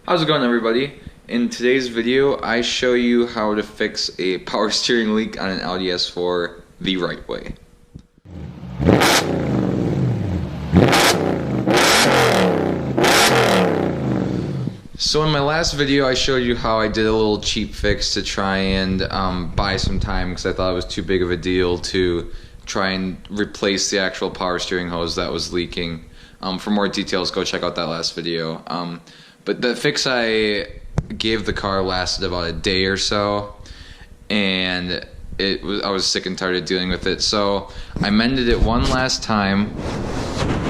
How's it going, everybody? In today's video, I show you how to fix a power steering leak on an Audi S4 the right way. So in my last video, I showed you how I did a little cheap fix to try and buy some time because I thought it was too big of a deal to try and replace the actual power steering hose that was leaking. For more details, go check out that last video. But the fix I gave the car lasted about a day or so, and I was sick and tired of dealing with it. So I mended it one last time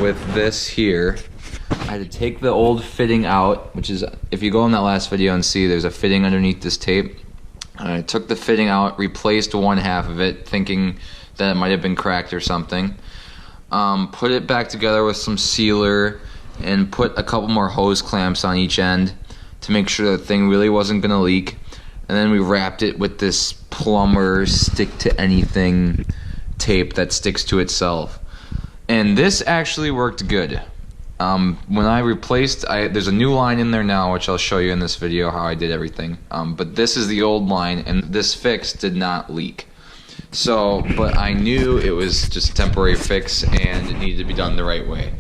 with this here. I had to take the old fitting out, which is, if you go in that last video and see, there's a fitting underneath this tape. I took the fitting out, replaced one half of it, thinking that it might have been cracked or something. Put it back together with some sealer and put a couple more hose clamps on each end to make sure the thing really wasn't going to leak. And then we wrapped it with this plumber stick to anything tape that sticks to itself. And this actually worked good. When I replaced, there's a new line in there now, which I'll show you in this video how I did everything. But this is the old line, and this fix did not leak. So, but I knew it was just a temporary fix and it needed to be done the right way.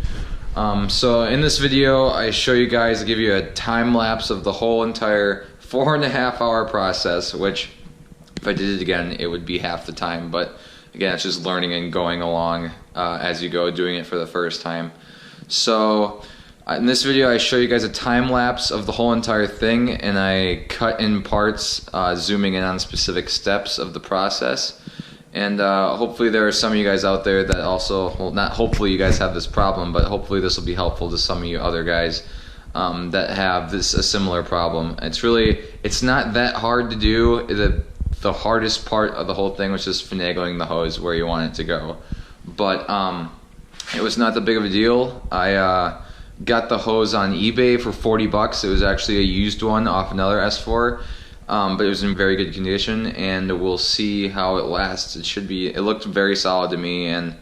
So in this video, I show you guys, give you a time lapse of the whole entire 4.5 hour process, which if I did it again, it would be half the time. But again, it's just learning and going along as you go, doing it for the first time. So in this video, I show you guys a time lapse of the whole entire thing, and I cut in parts, zooming in on specific steps of the process. And hopefully there are some of you guys out there that also, well, not hopefully you guys have this problem, but hopefully this will be helpful to some of you other guys that have a similar problem. It's not that hard to do. The hardest part of the whole thing was just finagling the hose where you want it to go. But it was not that big of a deal. I got the hose on eBay for 40 bucks. It was actually a used one off another S4. But it was in very good condition, and we'll see how it lasts. It looked very solid to me, and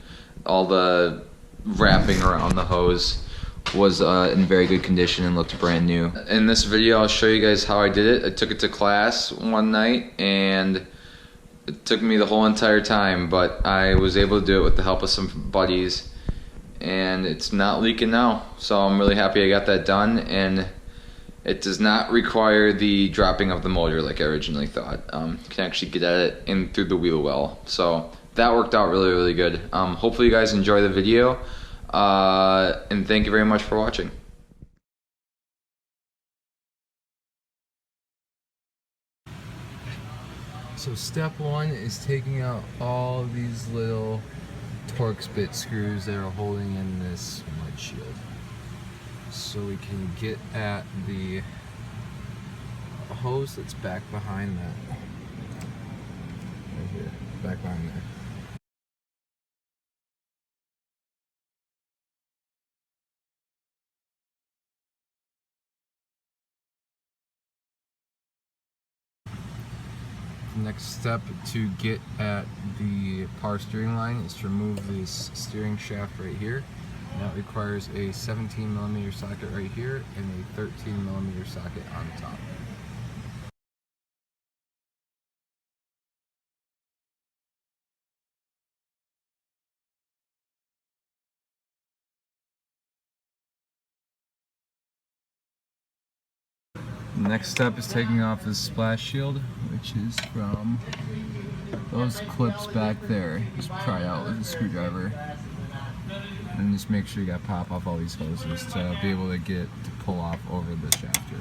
all the wrapping around the hose was in very good condition and looked brand new. In this video, I'll show you guys how I did it. I took it to class one night, and it took me the whole entire time, but I was able to do it with the help of some buddies, and it's not leaking now. So I'm really happy I got that done, and it does not require the dropping of the motor like I originally thought. You can actually get at it in through the wheel well. So that worked out really, really good. Hopefully you guys enjoy the video, and thank you very much for watching. So step one is taking out all these little Torx bit screws that are holding in this mud shield, so we can get at the hose that's back behind that. Right here, back behind there. The next step to get at the power steering line is to remove this steering shaft right here. That requires a 17mm socket right here and a 13mm socket on top. The next step is taking off this splash shield, which is from those clips back there. Just pry out with a screwdriver. And just make sure you got pop off all these hoses to be able to get it to pull off over the shaft here.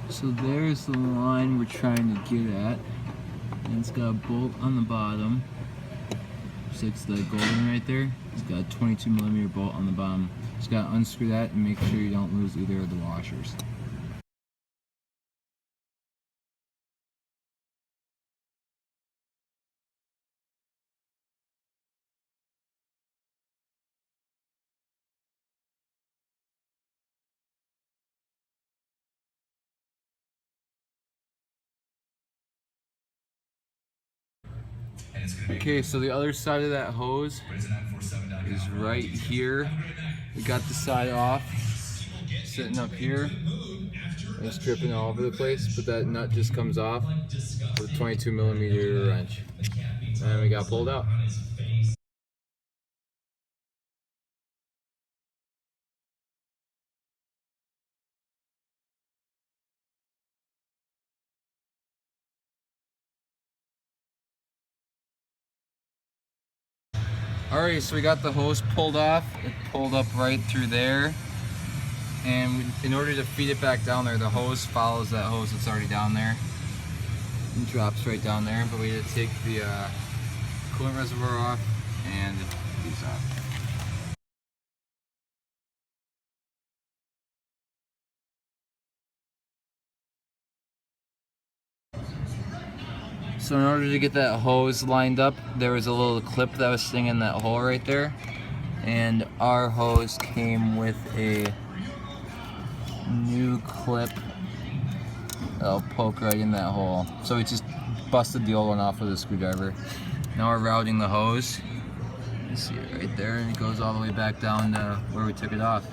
So there's the line we're trying to get at, and it's got a bolt on the bottom. It's the golden right there. It's got a 22mm bolt on the bottom. Just gotta unscrew that and make sure you don't lose either of the washers. Okay, so the other side of that hose is right here. We got the side off, sitting up here. It's dripping all over the place, but that nut just comes off with a 22mm wrench. And we got pulled out. Alright, so we got the hose pulled off. It pulled up right through there. And in order to feed it back down there, the hose follows that hose that's already down there. And drops right down there. But we had to take the coolant reservoir off and these off. So in order to get that hose lined up, there was a little clip that was sitting in that hole right there. And our hose came with a new clip that'll poke right in that hole. So we just busted the old one off with a screwdriver. Now we're routing the hose. You see it right there, and it goes all the way back down to where we took it off.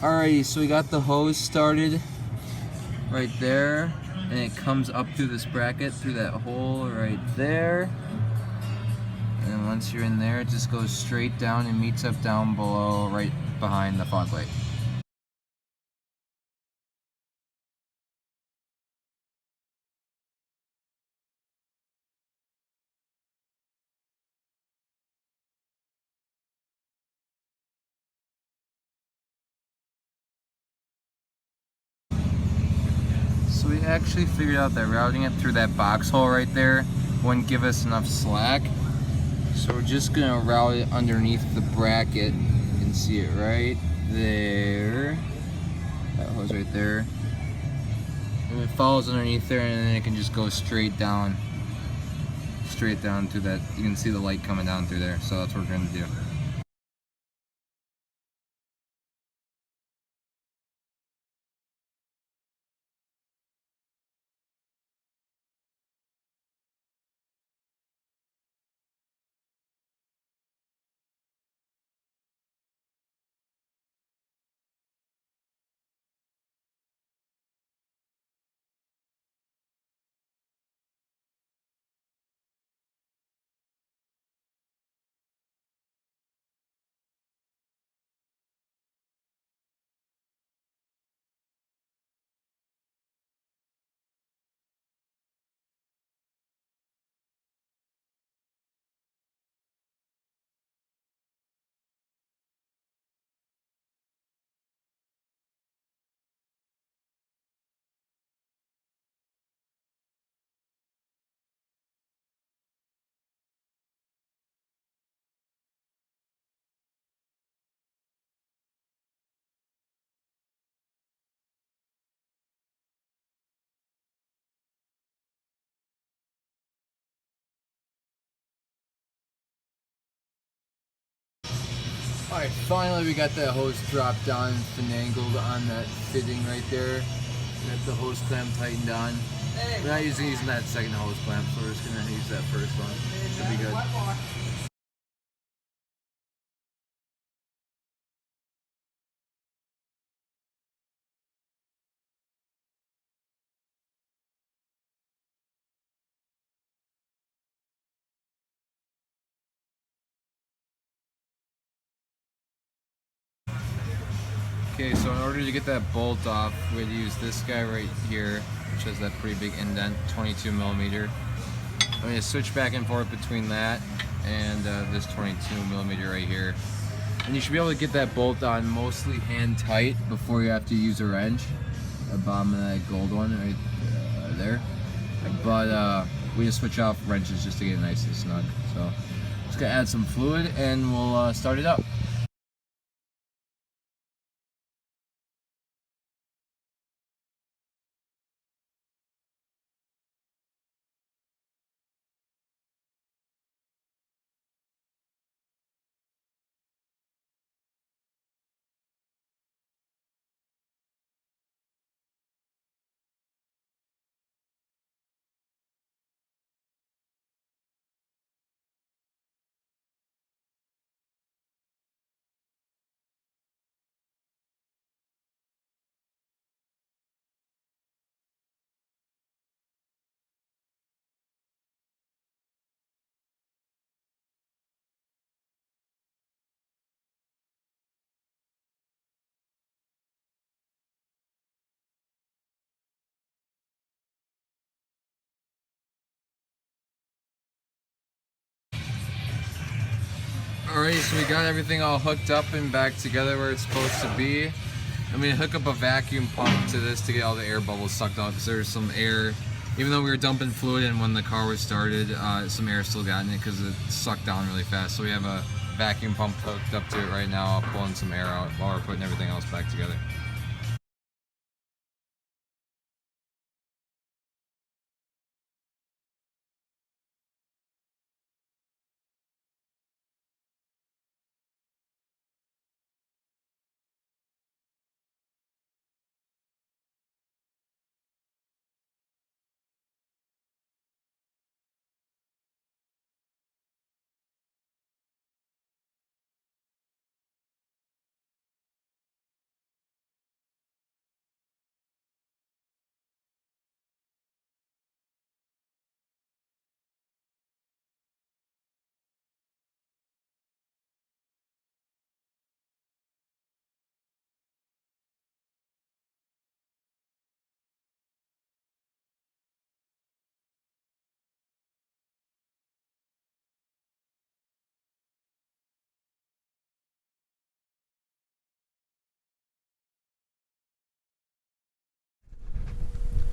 Alrighty, so we got the hose started right there, and it comes up through this bracket, through that hole right there. And then once you're in there, it just goes straight down and meets up down below, right behind the fog light. So we actually figured out that routing it through that box hole right there wouldn't give us enough slack. So we're just gonna route it underneath the bracket. You can see it right there. That hose right there. And it follows underneath there, and then it can just go straight down through that. You can see the light coming down through there. So that's what we're gonna do. Alright, finally we got that hose dropped down and finagled on that fitting right there. Got the hose clamp tightened on. We're not using that second hose clamp, so we're just going to use that first one. Should be good. Okay, so in order to get that bolt off, we had to use this guy right here, which has that pretty big indent, 22mm. I'm going to switch back and forth between that and this 22mm right here. And you should be able to get that bolt on mostly hand tight before you have to use a wrench. The bottom of that gold one right there. But we just switch off wrenches just to get it nice and snug. So just going to add some fluid and we'll start it up. Alright, so we got everything all hooked up and back together where it's supposed to be. I'm going to hook up a vacuum pump to this to get all the air bubbles sucked out, because there's some air, even though we were dumping fluid in when the car was started, some air still got in it because it sucked down really fast. So we have a vacuum pump hooked up to it right now, pulling some air out while we're putting everything else back together.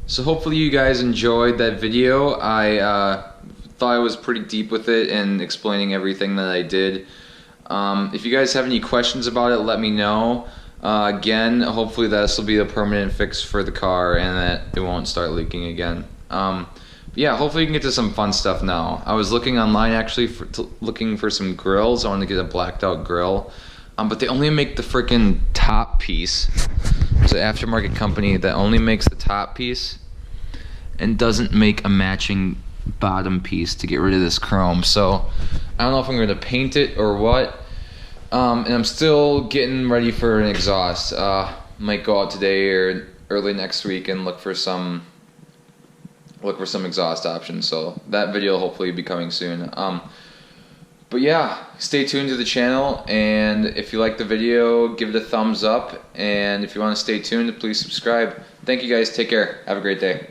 So hopefully you guys enjoyed that video. I thought I was pretty deep with it and explaining everything that I did. If you guys have any questions about it, let me know. Again, hopefully this will be a permanent fix for the car and that it won't start leaking again. Yeah, hopefully you can get to some fun stuff now. I was looking online actually looking for some grills. I wanted to get a blacked out grill, but they only make the freaking top piece. It's an aftermarket company that only makes the top piece and doesn't make a matching bottom piece to get rid of this chrome. So I don't know if I'm going to paint it or what. And I'm still getting ready for an exhaust. Might go out today or early next week and look for some exhaust options. So that video will hopefully be coming soon. But yeah, stay tuned to the channel, and if you like the video, give it a thumbs up, and if you want to stay tuned, please subscribe. Thank you guys, take care, have a great day.